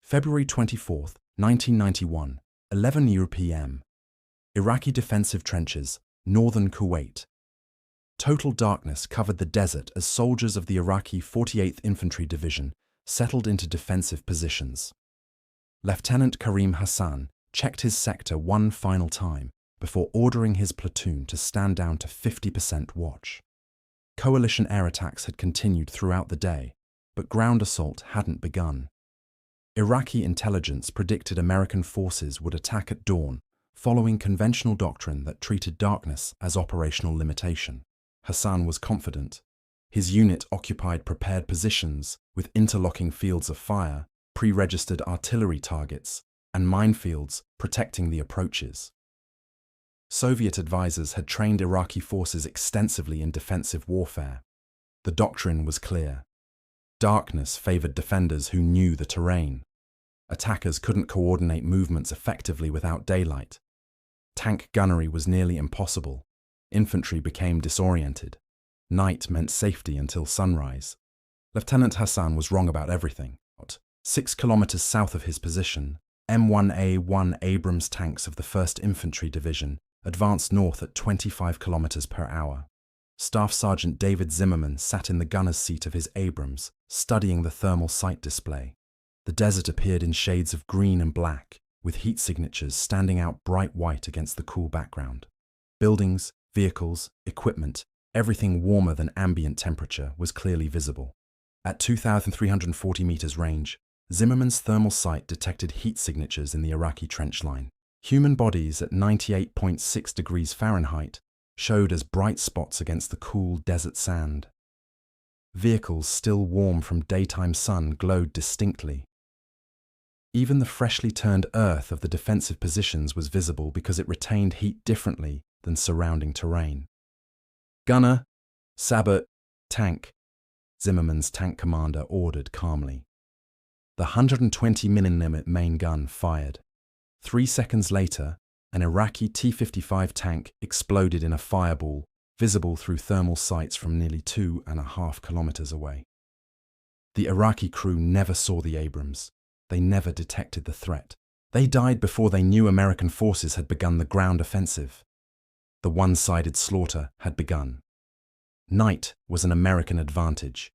February 24, 1991, 11 p.m. Iraqi defensive trenches, northern Kuwait. Total darkness covered the desert as soldiers of the Iraqi 48th Infantry Division settled into defensive positions. Lieutenant Karim Hassan checked his sector one final time before ordering his platoon to stand down to 50% watch. Coalition air attacks had continued throughout the day, but ground assault hadn't begun. Iraqi intelligence predicted American forces would attack at dawn, following conventional doctrine that treated darkness as operational limitation. Hassan was confident. His unit occupied prepared positions with interlocking fields of fire, pre-registered artillery targets, and minefields protecting the approaches. Soviet advisors had trained Iraqi forces extensively in defensive warfare. The doctrine was clear. Darkness favored defenders who knew the terrain. Attackers couldn't coordinate movements effectively without daylight. Tank gunnery was nearly impossible. Infantry became disoriented. Night meant safety until sunrise. Lieutenant Hassan was wrong about everything. 6 kilometers south of his position, M1 Abrams tanks of the 1st Infantry Division advanced north at 25 kilometers per hour. Staff Sergeant David Zimmerman sat in the gunner's seat of his Abrams, studying the thermal sight display. The desert appeared in shades of green and black, with heat signatures standing out bright white against the cool background. Buildings, vehicles, equipment, everything warmer than ambient temperature was clearly visible. At 2,340 meters range, Zimmerman's thermal sight detected heat signatures in the Iraqi trench line. Human bodies at 98.6 degrees Fahrenheit showed as bright spots against the cool desert sand. Vehicles still warm from daytime sun glowed distinctly. Even the freshly turned earth of the defensive positions was visible because it retained heat differently than surrounding terrain. "Gunner, sabot, tank," Zimmerman's tank commander ordered calmly. The 120mm main gun fired. 3 seconds later, an Iraqi T-55 tank exploded in a fireball, visible through thermal sights from nearly 2.5 kilometers away. The Iraqi crew never saw the Abrams. They never detected the threat. They died before they knew American forces had begun the ground offensive. The one-sided slaughter had begun. Night was an American advantage.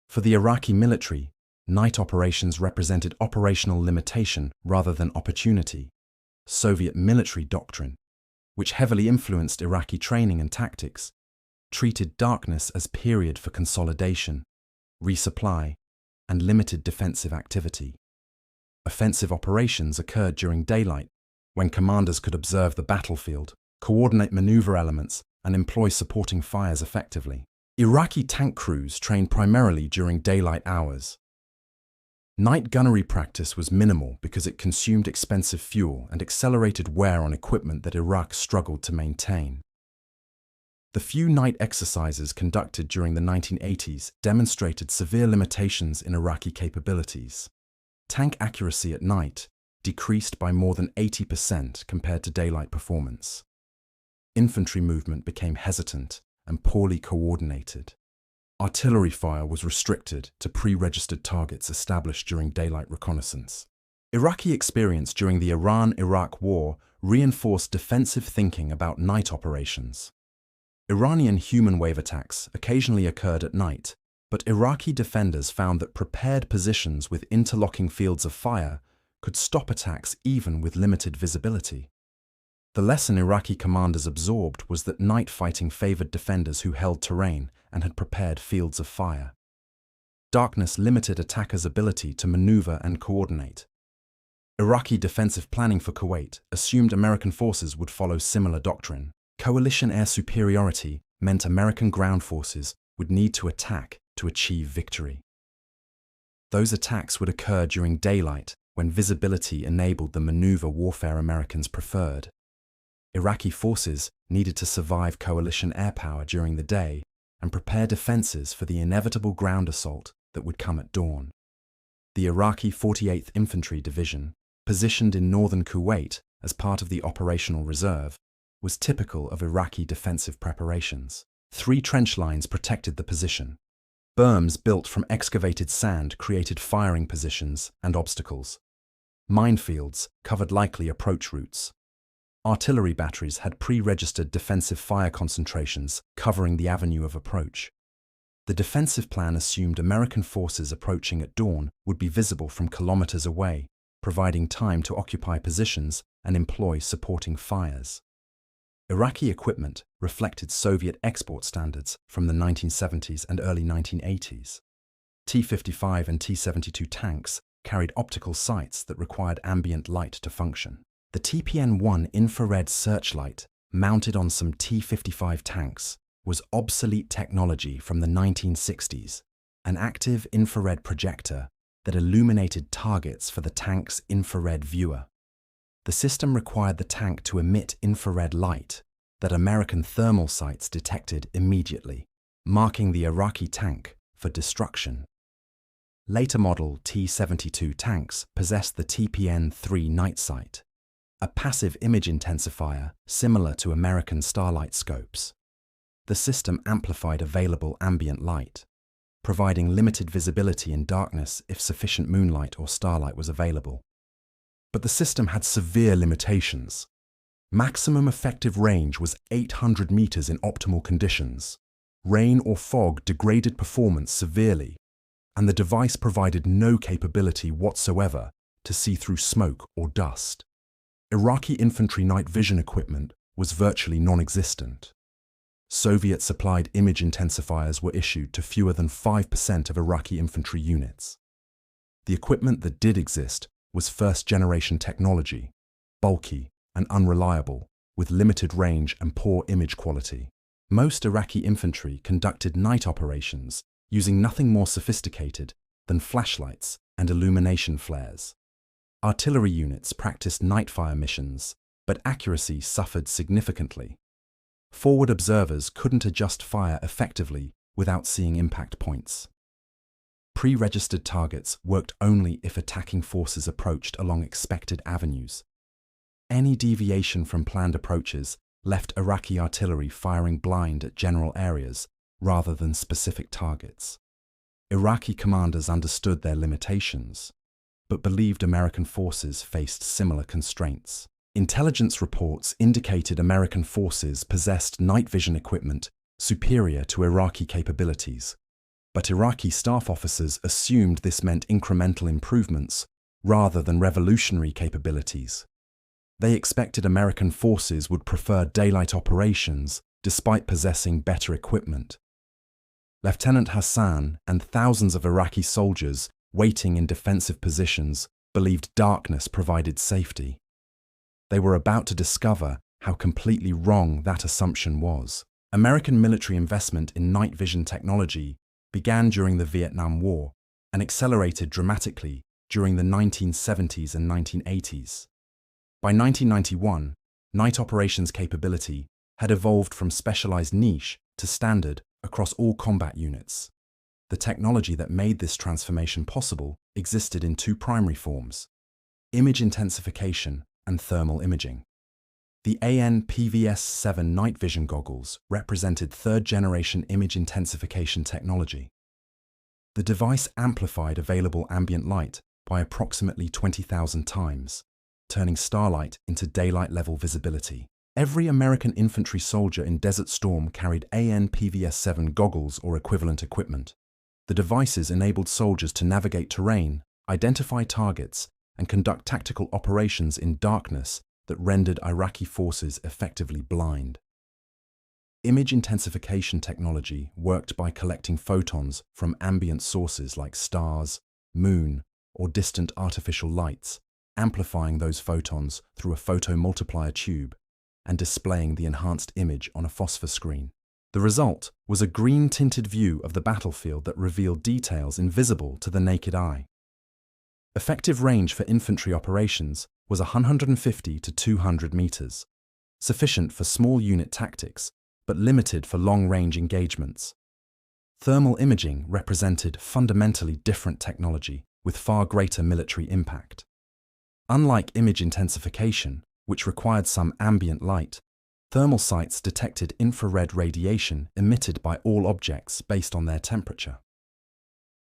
For the Iraqi military, night operations represented operational limitation rather than opportunity. Soviet military doctrine, which heavily influenced Iraqi training and tactics, treated darkness as period for consolidation, resupply, and limited defensive activity. Offensive operations occurred during daylight, when commanders could observe the battlefield, coordinate maneuver elements, and employ supporting fires effectively. Iraqi tank crews trained primarily during daylight hours. Night gunnery practice was minimal because it consumed expensive fuel and accelerated wear on equipment that Iraq struggled to maintain. The few night exercises conducted during the 1980s demonstrated severe limitations in Iraqi capabilities. Tank accuracy at night decreased by more than 80% compared to daylight performance. Infantry movement became hesitant and poorly coordinated. Artillery fire was restricted to pre-registered targets established during daylight reconnaissance. Iraqi experience during the Iran-Iraq War reinforced defensive thinking about night operations. Iranian human wave attacks occasionally occurred at night, but Iraqi defenders found that prepared positions with interlocking fields of fire could stop attacks even with limited visibility. The lesson Iraqi commanders absorbed was that night fighting favored defenders who held terrain and had prepared fields of fire. Darkness limited attackers' ability to maneuver and coordinate. Iraqi defensive planning for Kuwait assumed American forces would follow similar doctrine. Coalition air superiority meant American ground forces would need to attack to achieve victory. Those attacks would occur during daylight when visibility enabled the maneuver warfare Americans preferred. Iraqi forces needed to survive coalition air power during the day and prepare defenses for the inevitable ground assault that would come at dawn. The Iraqi 48th Infantry Division, positioned in northern Kuwait as part of the operational reserve, was typical of Iraqi defensive preparations. 3 trench lines protected the position. Berms built from excavated sand created firing positions and obstacles. Minefields covered likely approach routes. Artillery batteries had pre-registered defensive fire concentrations covering the avenue of approach. The defensive plan assumed American forces approaching at dawn would be visible from kilometers away, providing time to occupy positions and employ supporting fires. Iraqi equipment reflected Soviet export standards from the 1970s and early 1980s. T-55 and T-72 tanks carried optical sights that required ambient light to function. The TPN-1 infrared searchlight, mounted on some T-55 tanks, was obsolete technology from the 1960s, an active infrared projector that illuminated targets for the tank's infrared viewer. The system required the tank to emit infrared light that American thermal sights detected immediately, marking the Iraqi tank for destruction. Later model T-72 tanks possessed the TPN-3 night sight, a passive image intensifier similar to American starlight scopes. The system amplified available ambient light, providing limited visibility in darkness if sufficient moonlight or starlight was available. But the system had severe limitations. Maximum effective range was 800 meters in optimal conditions. Rain or fog degraded performance severely, and the device provided no capability whatsoever to see through smoke or dust. Iraqi infantry night vision equipment was virtually non-existent. Soviet-supplied image intensifiers were issued to fewer than 5% of Iraqi infantry units. The equipment that did exist was first-generation technology, bulky and unreliable, with limited range and poor image quality. Most Iraqi infantry conducted night operations using nothing more sophisticated than flashlights and illumination flares. Artillery units practiced night-fire missions, but accuracy suffered significantly. Forward observers couldn't adjust fire effectively without seeing impact points. Pre-registered targets worked only if attacking forces approached along expected avenues. Any deviation from planned approaches left Iraqi artillery firing blind at general areas rather than specific targets. Iraqi commanders understood their limitations, but believed American forces faced similar constraints. Intelligence reports indicated American forces possessed night vision equipment superior to Iraqi capabilities, but Iraqi staff officers assumed this meant incremental improvements rather than revolutionary capabilities. They expected American forces would prefer daylight operations despite possessing better equipment. Lieutenant Hassan and thousands of Iraqi soldiers waiting in defensive positions believed darkness provided safety. They were about to discover how completely wrong that assumption was. American military investment in night vision technology began during the Vietnam War and accelerated dramatically during the 1970s and 1980s. By 1991, night operations capability had evolved from specialized niche to standard across all combat units. The technology that made this transformation possible existed in two primary forms: image intensification and thermal imaging. The AN/PVS-7 night vision goggles represented third-generation image intensification technology. The device amplified available ambient light by approximately 20,000 times, turning starlight into daylight-level visibility. Every American infantry soldier in Desert Storm carried AN/PVS-7 goggles or equivalent equipment. The devices enabled soldiers to navigate terrain, identify targets, and conduct tactical operations in darkness that rendered Iraqi forces effectively blind. Image intensification technology worked by collecting photons from ambient sources like stars, moon, or distant artificial lights, amplifying those photons through a photomultiplier tube and displaying the enhanced image on a phosphor screen. The result was a green-tinted view of the battlefield that revealed details invisible to the naked eye. Effective range for infantry operations was 150 to 200 meters, sufficient for small unit tactics, but limited for long-range engagements. Thermal imaging represented fundamentally different technology with far greater military impact. Unlike image intensification, which required some ambient light, thermal sights detected infrared radiation emitted by all objects based on their temperature.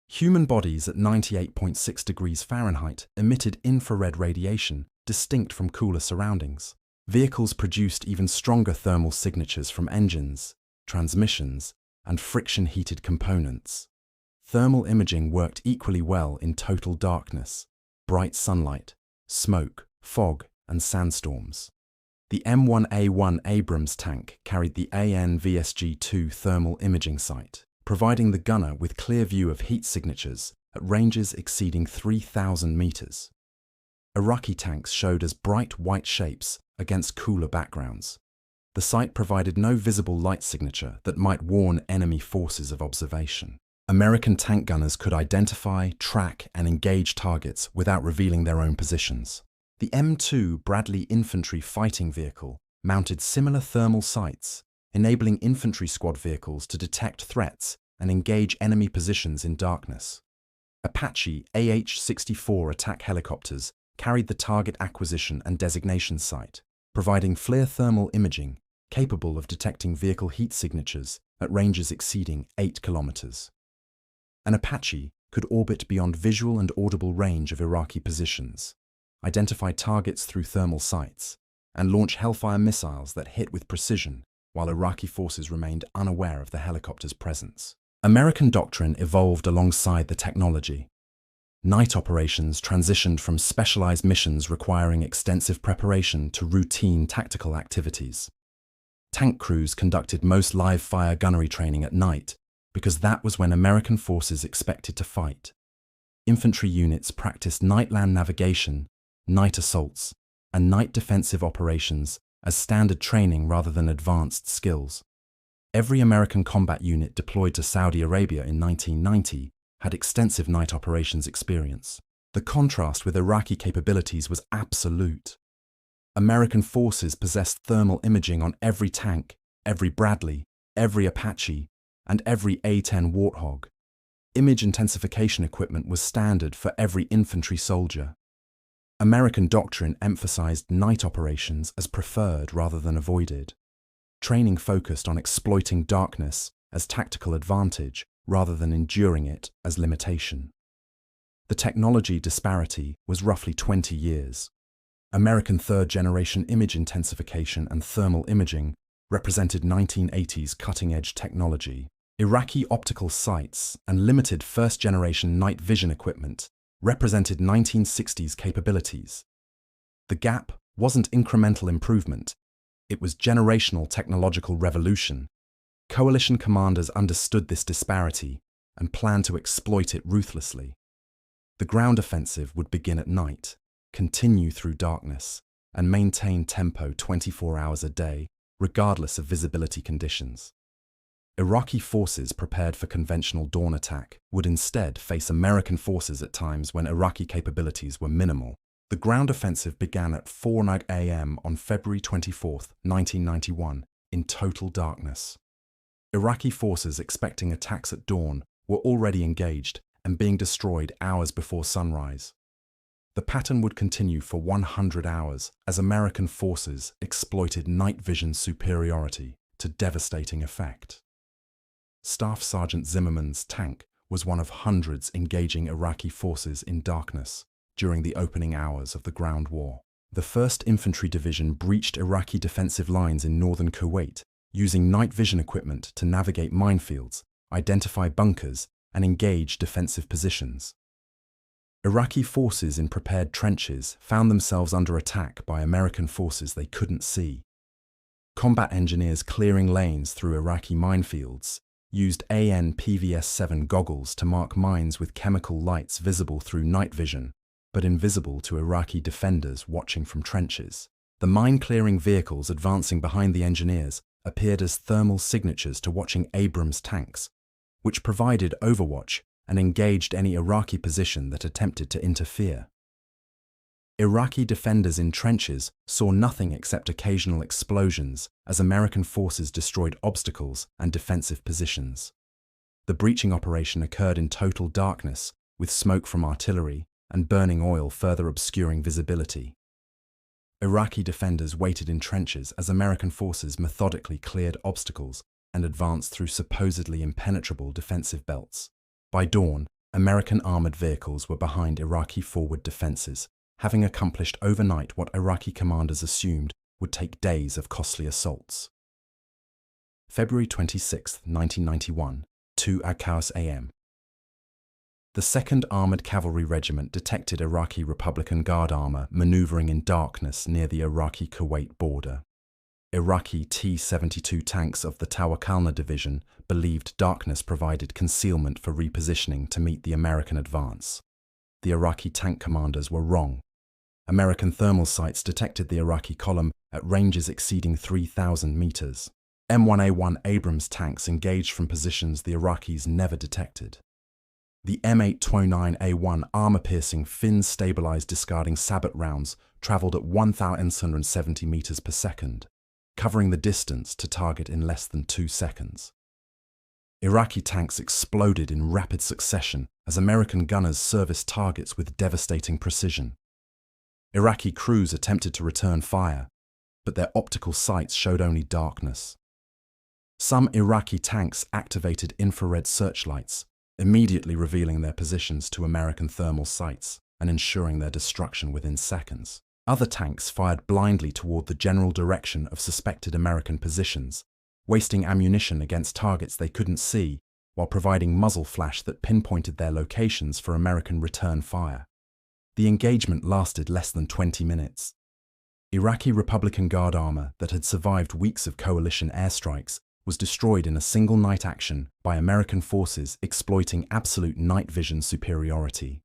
Human bodies at 98.6 degrees Fahrenheit emitted infrared radiation distinct from cooler surroundings. Vehicles produced even stronger thermal signatures from engines, transmissions, and friction-heated components. Thermal imaging worked equally well in total darkness, bright sunlight, smoke, fog, and sandstorms. The M1 Abrams tank carried the AN/VSG-2 thermal imaging sight, providing the gunner with clear view of heat signatures at ranges exceeding 3,000 meters. Iraqi tanks showed as bright white shapes against cooler backgrounds. The sight provided no visible light signature that might warn enemy forces of observation. American tank gunners could identify, track, and engage targets without revealing their own positions. The M2 Bradley infantry fighting vehicle mounted similar thermal sights, enabling infantry squad vehicles to detect threats and engage enemy positions in darkness. Apache AH-64 attack helicopters carried the target acquisition and designation sight, providing FLIR thermal imaging capable of detecting vehicle heat signatures at ranges exceeding 8 kilometers. An Apache could orbit beyond visual and audible range of Iraqi positions, identify targets through thermal sights, and launch Hellfire missiles that hit with precision while Iraqi forces remained unaware of the helicopter's presence. American doctrine evolved alongside the technology. Night operations transitioned from specialized missions requiring extensive preparation to routine tactical activities. Tank crews conducted most live-fire gunnery training at night because that was when American forces expected to fight. Infantry units practiced night land navigation, night assaults, and night defensive operations as standard training rather than advanced skills. Every American combat unit deployed to Saudi Arabia in 1990 had extensive night operations experience. The contrast with Iraqi capabilities was absolute. American forces possessed thermal imaging on every tank, every Bradley, every Apache, and every A-10 Warthog. Image intensification equipment was standard for every infantry soldier. American doctrine emphasized night operations as preferred rather than avoided. Training focused on exploiting darkness as tactical advantage rather than enduring it as limitation. The technology disparity was roughly 20 years. American third-generation image intensification and thermal imaging represented 1980s cutting-edge technology. Iraqi optical sights and limited first-generation night vision equipment represented 1960s capabilities. The gap wasn't incremental improvement, it was generational technological revolution. Coalition commanders understood this disparity and planned to exploit it ruthlessly. The ground offensive would begin at night, continue through darkness, and maintain tempo 24 hours a day, regardless of visibility conditions. Iraqi forces prepared for conventional dawn attack would instead face American forces at times when Iraqi capabilities were minimal. The ground offensive began at 4 a.m. on February 24, 1991, in total darkness. Iraqi forces expecting attacks at dawn were already engaged and being destroyed hours before sunrise. The pattern would continue for 100 hours as American forces exploited night vision superiority to devastating effect. Staff Sergeant Zimmerman's tank was one of hundreds engaging Iraqi forces in darkness during the opening hours of the ground war. The 1st Infantry Division breached Iraqi defensive lines in northern Kuwait, using night vision equipment to navigate minefields, identify bunkers, and engage defensive positions. Iraqi forces in prepared trenches found themselves under attack by American forces they couldn't see. Combat engineers clearing lanes through Iraqi minefields used AN/PVS-7 goggles to mark mines with chemical lights visible through night vision, but invisible to Iraqi defenders watching from trenches. The mine-clearing vehicles advancing behind the engineers appeared as thermal signatures to watching Abrams tanks, which provided overwatch and engaged any Iraqi position that attempted to interfere. Iraqi defenders in trenches saw nothing except occasional explosions as American forces destroyed obstacles and defensive positions. The breaching operation occurred in total darkness, with smoke from artillery and burning oil further obscuring visibility. Iraqi defenders waited in trenches as American forces methodically cleared obstacles and advanced through supposedly impenetrable defensive belts. By dawn, American armored vehicles were behind Iraqi forward defenses, having accomplished overnight what Iraqi commanders assumed would take days of costly assaults. February 26, 1991, 2 hours a.m. The 2nd Armored Cavalry Regiment detected Iraqi Republican Guard armor maneuvering in darkness near the Iraqi-Kuwait border. Iraqi T-72 tanks of the Tawakkalna Division believed darkness provided concealment for repositioning to meet the American advance. The Iraqi tank commanders were wrong. American thermal sights detected the Iraqi column at ranges exceeding 3,000 meters. M1 Abrams tanks engaged from positions the Iraqis never detected. The M829A1 armor-piercing fin-stabilized discarding sabot rounds traveled at 1,170 meters per second, covering the distance to target in less than 2 seconds. Iraqi tanks exploded in rapid succession as American gunners serviced targets with devastating precision. Iraqi crews attempted to return fire, but their optical sights showed only darkness. Some Iraqi tanks activated infrared searchlights, immediately revealing their positions to American thermal sights and ensuring their destruction within seconds. Other tanks fired blindly toward the general direction of suspected American positions, wasting ammunition against targets they couldn't see while providing muzzle flash that pinpointed their locations for American return fire. The engagement lasted less than 20 minutes. Iraqi Republican Guard armor that had survived weeks of coalition airstrikes was destroyed in a single night action by American forces exploiting absolute night vision superiority.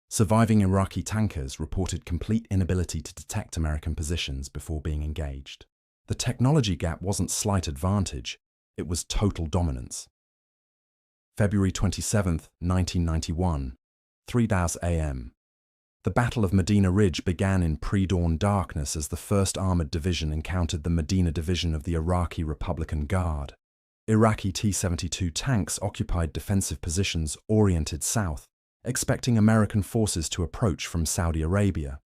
Surviving Iraqi tankers reported complete inability to detect American positions before being engaged. The technology gap wasn't slight advantage, it was total dominance. February 27, 1991, 3 a.m. The Battle of Medina Ridge began in pre-dawn darkness as the 1st Armored Division encountered the Medina Division of the Iraqi Republican Guard. Iraqi T-72 tanks occupied defensive positions oriented south, expecting American forces to approach from Saudi Arabia.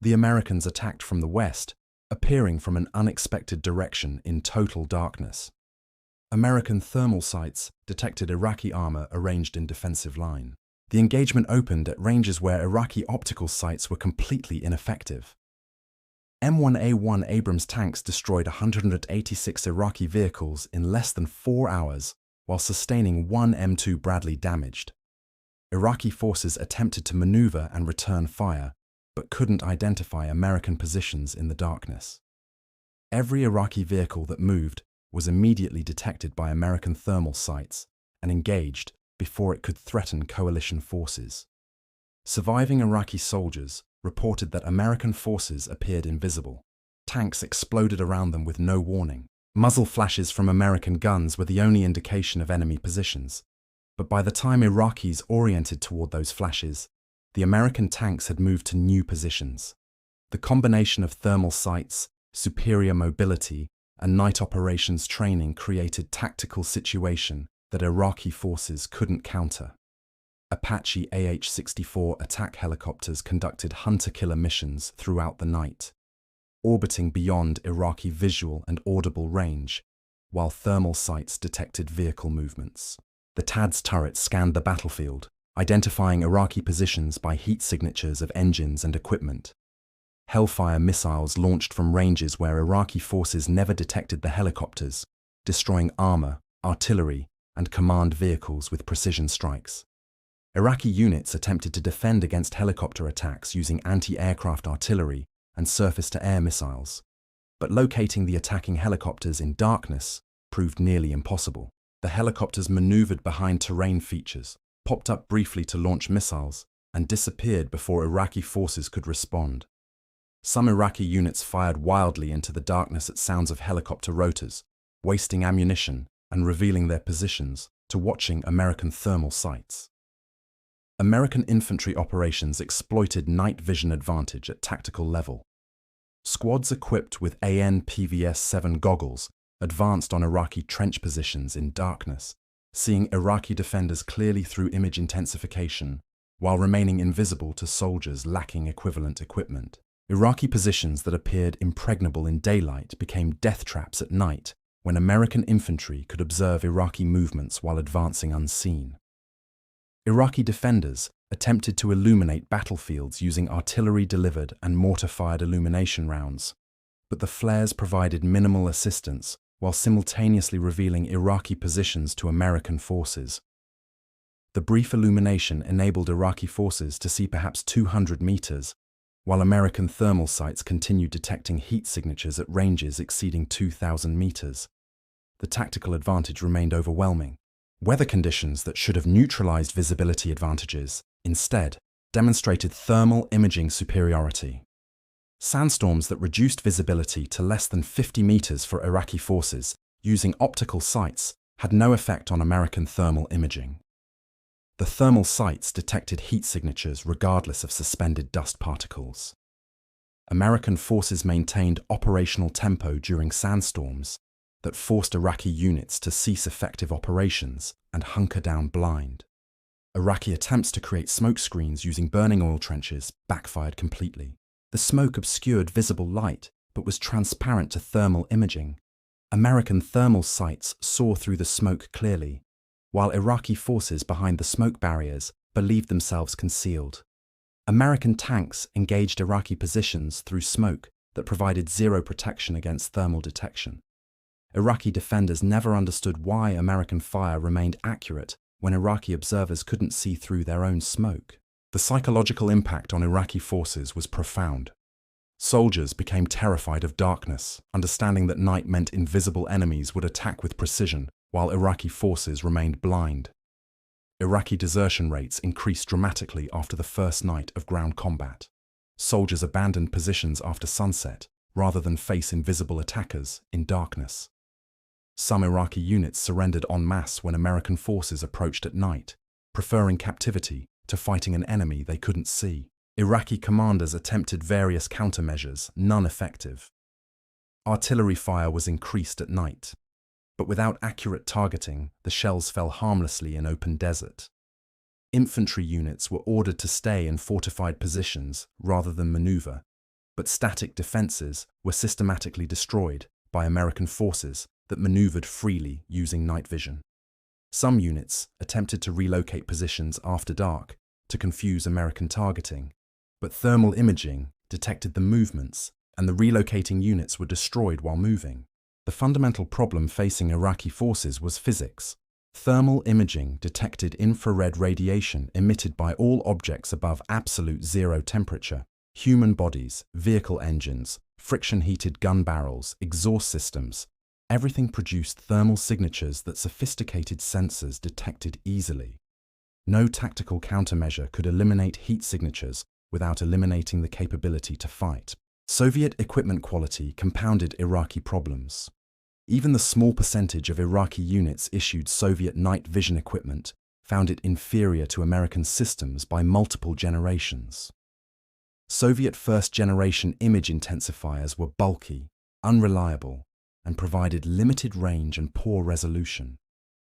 The Americans attacked from the west, appearing from an unexpected direction in total darkness. American thermal sights detected Iraqi armor arranged in defensive line. The engagement opened at ranges where Iraqi optical sights were completely ineffective. M1 Abrams tanks destroyed 186 Iraqi vehicles in less than 4 hours, while sustaining 1 M2 Bradley damaged. Iraqi forces attempted to maneuver and return fire, but couldn't identify American positions in the darkness. Every Iraqi vehicle that moved was immediately detected by American thermal sights and engaged before it could threaten coalition forces. Surviving Iraqi soldiers reported that American forces appeared invisible. Tanks exploded around them with no warning. Muzzle flashes from American guns were the only indication of enemy positions. But by the time Iraqis oriented toward those flashes, the American tanks had moved to new positions. The combination of thermal sights, superior mobility, and night operations training created tactical situation that Iraqi forces couldn't counter. Apache AH-64 attack helicopters conducted hunter-killer missions throughout the night, orbiting beyond Iraqi visual and audible range, while thermal sights detected vehicle movements. The TADS turrets scanned the battlefield, identifying Iraqi positions by heat signatures of engines and equipment. Hellfire missiles launched from ranges where Iraqi forces never detected the helicopters, destroying armor, artillery, and command vehicles with precision strikes. Iraqi units attempted to defend against helicopter attacks using anti-aircraft artillery and surface-to-air missiles, but locating the attacking helicopters in darkness proved nearly impossible. The helicopters maneuvered behind terrain features, popped up briefly to launch missiles, and disappeared before Iraqi forces could respond. Some Iraqi units fired wildly into the darkness at sounds of helicopter rotors, wasting ammunition and revealing their positions to watching American thermal sights. American infantry operations exploited night vision advantage at tactical level. Squads equipped with AN/PVS-7 goggles advanced on Iraqi trench positions in darkness, seeing Iraqi defenders clearly through image intensification, while remaining invisible to soldiers lacking equivalent equipment. Iraqi positions that appeared impregnable in daylight became death traps at night, when American infantry could observe Iraqi movements while advancing unseen. Iraqi defenders attempted to illuminate battlefields using artillery-delivered and mortar-fired illumination rounds, but the flares provided minimal assistance while simultaneously revealing Iraqi positions to American forces. The brief illumination enabled Iraqi forces to see perhaps 200 meters, while American thermal sights continued detecting heat signatures at ranges exceeding 2,000 meters. The tactical advantage remained overwhelming. Weather conditions that should have neutralized visibility advantages, instead, demonstrated thermal imaging superiority. Sandstorms that reduced visibility to less than 50 meters for Iraqi forces using optical sights had no effect on American thermal imaging. The thermal sights detected heat signatures regardless of suspended dust particles. American forces maintained operational tempo during sandstorms that forced Iraqi units to cease effective operations and hunker down blind. Iraqi attempts to create smoke screens using burning oil trenches backfired completely. The smoke obscured visible light but was transparent to thermal imaging. American thermal sights saw through the smoke clearly, while Iraqi forces behind the smoke barriers believed themselves concealed. American tanks engaged Iraqi positions through smoke that provided zero protection against thermal detection. Iraqi defenders never understood why American fire remained accurate when Iraqi observers couldn't see through their own smoke. The psychological impact on Iraqi forces was profound. Soldiers became terrified of darkness, understanding that night meant invisible enemies would attack with precision, while Iraqi forces remained blind. Iraqi desertion rates increased dramatically after the first night of ground combat. Soldiers abandoned positions after sunset, rather than face invisible attackers in darkness. Some Iraqi units surrendered en masse when American forces approached at night, preferring captivity to fighting an enemy they couldn't see. Iraqi commanders attempted various countermeasures, none effective. Artillery fire was increased at night, but without accurate targeting, the shells fell harmlessly in open desert. Infantry units were ordered to stay in fortified positions rather than maneuver, but static defenses were systematically destroyed by American forces that maneuvered freely using night vision. Some units attempted to relocate positions after dark to confuse American targeting, but thermal imaging detected the movements and the relocating units were destroyed while moving. The fundamental problem facing Iraqi forces was physics. Thermal imaging detected infrared radiation emitted by all objects above absolute zero temperature: human bodies, vehicle engines, friction-heated gun barrels, exhaust systems. Everything produced thermal signatures that sophisticated sensors detected easily. No tactical countermeasure could eliminate heat signatures without eliminating the capability to fight. Soviet equipment quality compounded Iraqi problems. Even the small percentage of Iraqi units issued Soviet night vision equipment found it inferior to American systems by multiple generations. Soviet first-generation image intensifiers were bulky, unreliable, and provided limited range and poor resolution.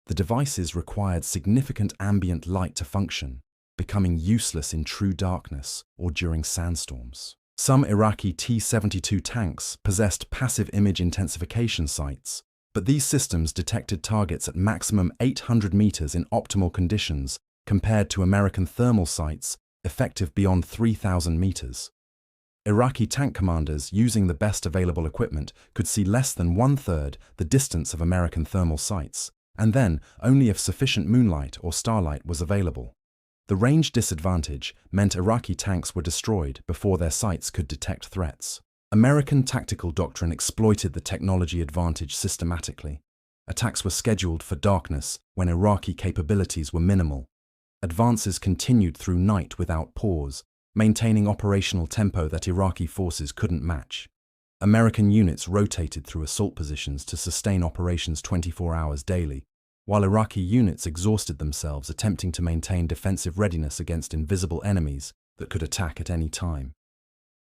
The devices required significant ambient light to function, becoming useless in true darkness or during sandstorms. Some Iraqi T-72 tanks possessed passive image intensification sights, but these systems detected targets at maximum 800 meters in optimal conditions compared to American thermal sights effective beyond 3,000 meters. Iraqi tank commanders using the best available equipment could see less than one-third the distance of American thermal sights, and then only if sufficient moonlight or starlight was available. The range disadvantage meant Iraqi tanks were destroyed before their sights could detect threats. American tactical doctrine exploited the technology advantage systematically. Attacks were scheduled for darkness when Iraqi capabilities were minimal. Advances continued through night without pause, maintaining operational tempo that Iraqi forces couldn't match. American units rotated through assault positions to sustain operations 24 hours daily, while Iraqi units exhausted themselves attempting to maintain defensive readiness against invisible enemies that could attack at any time.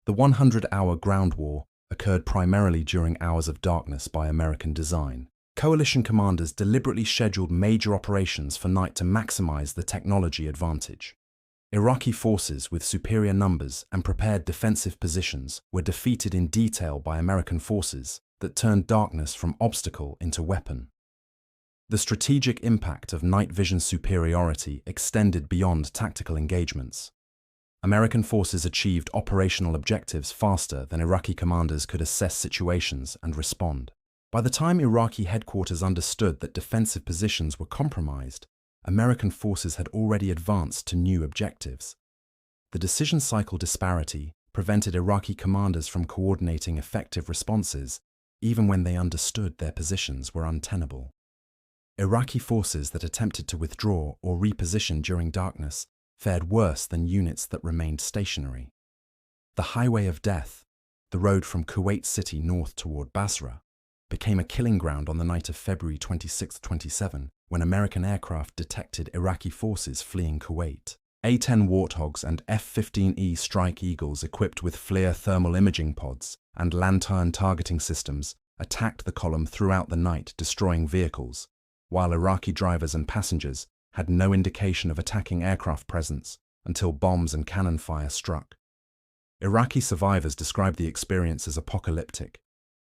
The 100-hour ground war occurred primarily during hours of darkness by American design. Coalition commanders deliberately scheduled major operations for night to maximize the technology advantage. Iraqi forces with superior numbers and prepared defensive positions were defeated in detail by American forces that turned darkness from obstacle into weapon. The strategic impact of night vision superiority extended beyond tactical engagements. American forces achieved operational objectives faster than Iraqi commanders could assess situations and respond. By the time Iraqi headquarters understood that defensive positions were compromised, American forces had already advanced to new objectives. The decision cycle disparity prevented Iraqi commanders from coordinating effective responses, even when they understood their positions were untenable. Iraqi forces that attempted to withdraw or reposition during darkness fared worse than units that remained stationary. The Highway of Death, the road from Kuwait City north toward Basra, became a killing ground on the night of February 26-27 when American aircraft detected Iraqi forces fleeing Kuwait. A-10 Warthogs and F-15E Strike Eagles equipped with FLIR thermal imaging pods and lantern targeting systems attacked the column throughout the night, destroying vehicles, while Iraqi drivers and passengers had no indication of attacking aircraft presence until bombs and cannon fire struck. Iraqi survivors described the experience as apocalyptic.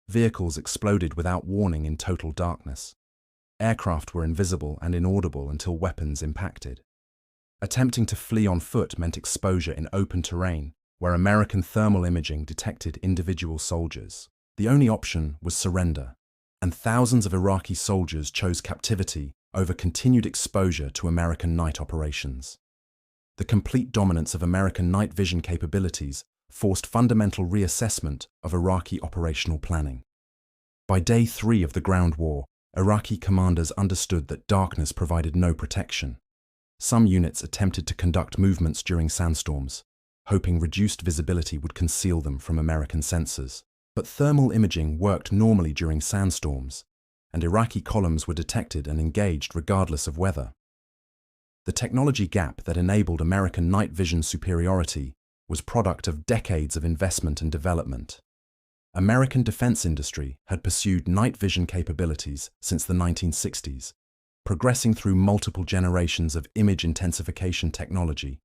Vehicles exploded without warning in total darkness. Aircraft were invisible and inaudible until weapons impacted. Attempting to flee on foot meant exposure in open terrain, where American thermal imaging detected individual soldiers. The only option was surrender, and thousands of Iraqi soldiers chose captivity over continued exposure to American night operations. The complete dominance of American night vision capabilities forced fundamental reassessment of Iraqi operational planning. By day 3 of the ground war, Iraqi commanders understood that darkness provided no protection. Some units attempted to conduct movements during sandstorms, hoping reduced visibility would conceal them from American sensors. But thermal imaging worked normally during sandstorms, and Iraqi columns were detected and engaged regardless of weather. The technology gap that enabled American night vision superiority was product of decades of investment and development. American defense industry had pursued night vision capabilities since the 1960s, progressing through multiple generations of image intensification technology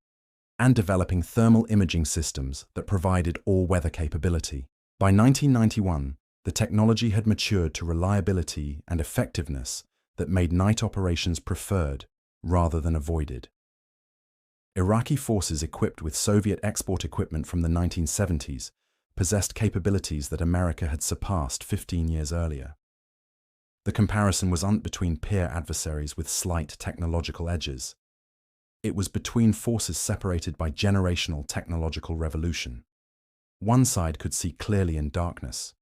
and developing thermal imaging systems that provided all-weather capability. By 1991, the technology had matured to reliability and effectiveness that made night operations preferred rather than avoided. Iraqi forces equipped with Soviet export equipment from the 1970s possessed capabilities that America had surpassed 15 years earlier. The comparison wasn't between peer adversaries with slight technological edges. It was between forces separated by generational technological revolution. One side could see clearly in darkness.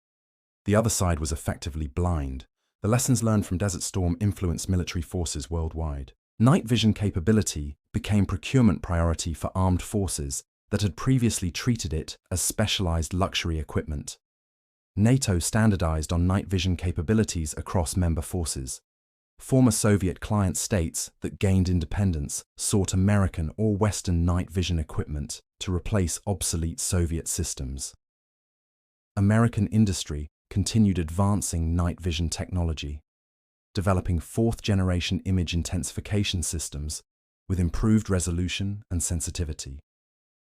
The other side was effectively blind. The lessons learned from Desert Storm influenced military forces worldwide. Night vision capability became procurement priority for armed forces that had previously treated it as specialized luxury equipment. NATO standardized on night vision capabilities across member forces. Former Soviet client states that gained independence sought American or Western night vision equipment to replace obsolete Soviet systems. American industry continued advancing night vision technology, developing fourth-generation image intensification systems with improved resolution and sensitivity.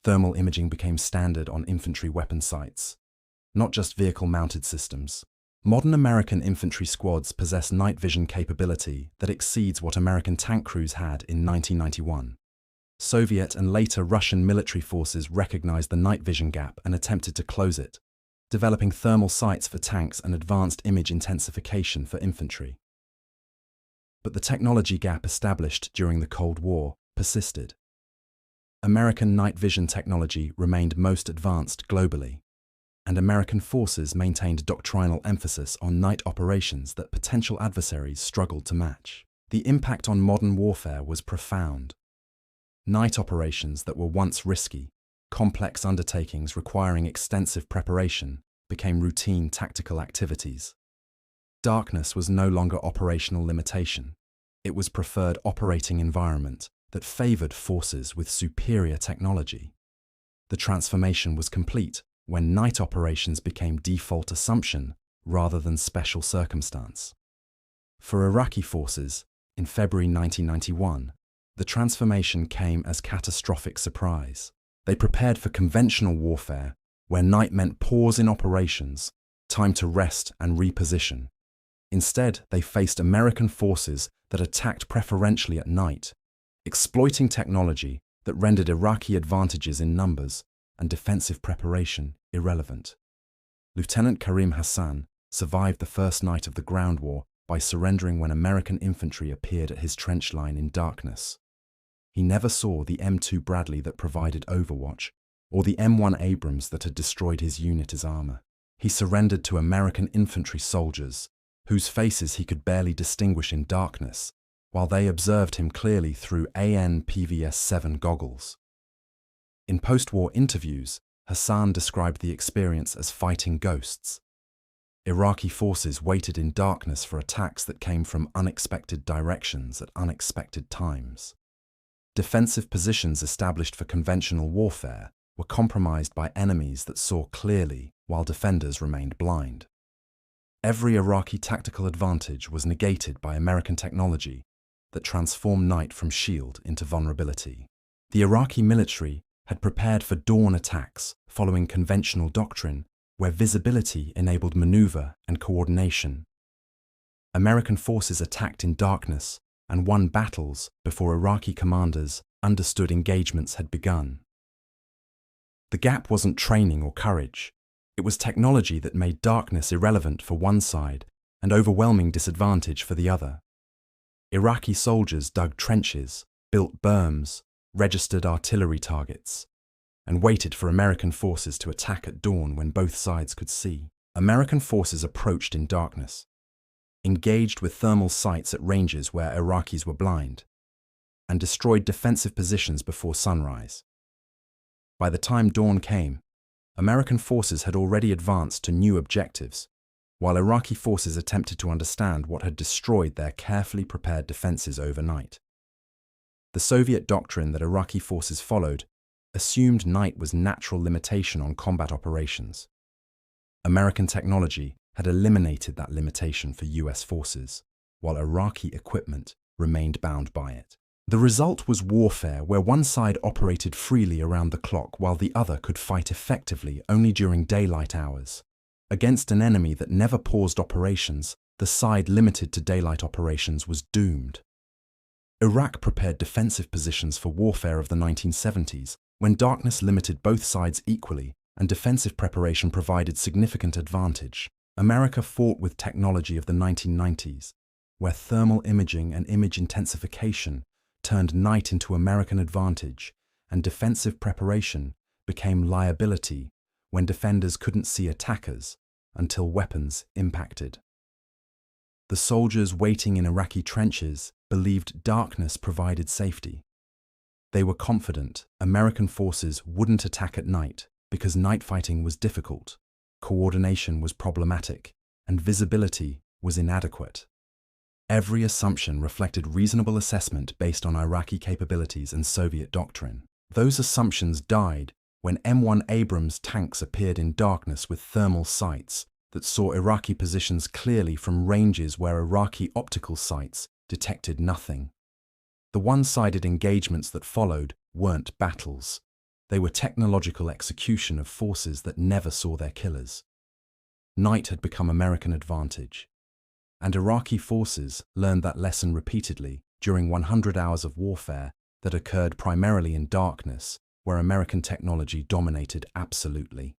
Thermal imaging became standard on infantry weapon sights, not just vehicle-mounted systems. Modern American infantry squads possess night vision capability that exceeds what American tank crews had in 1991. Soviet and later Russian military forces recognized the night vision gap and attempted to close it, developing thermal sights for tanks and advanced image intensification for infantry. But the technology gap established during the Cold War persisted. American night vision technology remained most advanced globally, and American forces maintained doctrinal emphasis on night operations that potential adversaries struggled to match. The impact on modern warfare was profound. Night operations that were once risky, complex undertakings requiring extensive preparation, became routine tactical activities. Darkness was no longer operational limitation. It was preferred operating environment that favored forces with superior technology. The transformation was complete when night operations became default assumption rather than special circumstance. For Iraqi forces, in February 1991, the transformation came as catastrophic surprise. They prepared for conventional warfare, where night meant pause in operations, time to rest and reposition. Instead, they faced American forces that attacked preferentially at night, exploiting technology that rendered Iraqi advantages in numbers and defensive preparation irrelevant. Lieutenant Karim Hassan survived the first night of the ground war by surrendering when American infantry appeared at his trench line in darkness. He never saw the M2 Bradley that provided overwatch, or the M1 Abrams that had destroyed his unit as armor. He surrendered to American infantry soldiers, whose faces he could barely distinguish in darkness, while they observed him clearly through AN/PVS-7 goggles. In post-war interviews, Hassan described the experience as fighting ghosts. Iraqi forces waited in darkness for attacks that came from unexpected directions at unexpected times. Defensive positions established for conventional warfare were compromised by enemies that saw clearly while defenders remained blind. Every Iraqi tactical advantage was negated by American technology that transformed night from shield into vulnerability. The Iraqi military had prepared for dawn attacks following conventional doctrine, where visibility enabled maneuver and coordination. American forces attacked in darkness and won battles before Iraqi commanders understood engagements had begun. The gap wasn't training or courage. It was technology that made darkness irrelevant for one side and overwhelming disadvantage for the other. Iraqi soldiers dug trenches, built berms, registered artillery targets, and waited for American forces to attack at dawn when both sides could see. American forces approached in darkness, engaged with thermal sights at ranges where Iraqis were blind, and destroyed defensive positions before sunrise. By the time dawn came, American forces had already advanced to new objectives, while Iraqi forces attempted to understand what had destroyed their carefully prepared defenses overnight. The Soviet doctrine that Iraqi forces followed assumed night was natural limitation on combat operations. American technology had eliminated that limitation for US forces, while Iraqi equipment remained bound by it. The result was warfare where one side operated freely around the clock while the other could fight effectively only during daylight hours. Against an enemy that never paused operations, the side limited to daylight operations was doomed. Iraq prepared defensive positions for warfare of the 1970s, when darkness limited both sides equally and defensive preparation provided significant advantage. America fought with technology of the 1990s, where thermal imaging and image intensification turned night into American advantage, and defensive preparation became liability when defenders couldn't see attackers until weapons impacted. The soldiers waiting in Iraqi trenches believed darkness provided safety. They were confident American forces wouldn't attack at night because night fighting was difficult, coordination was problematic, and visibility was inadequate. Every assumption reflected reasonable assessment based on Iraqi capabilities and Soviet doctrine. Those assumptions died when M1 Abrams tanks appeared in darkness with thermal sights that saw Iraqi positions clearly from ranges where Iraqi optical sights detected nothing. The one-sided engagements that followed weren't battles. They were technological execution of forces that never saw their killers. Night had become American advantage, and Iraqi forces learned that lesson repeatedly during 100 hours of warfare that occurred primarily in darkness, where American technology dominated absolutely.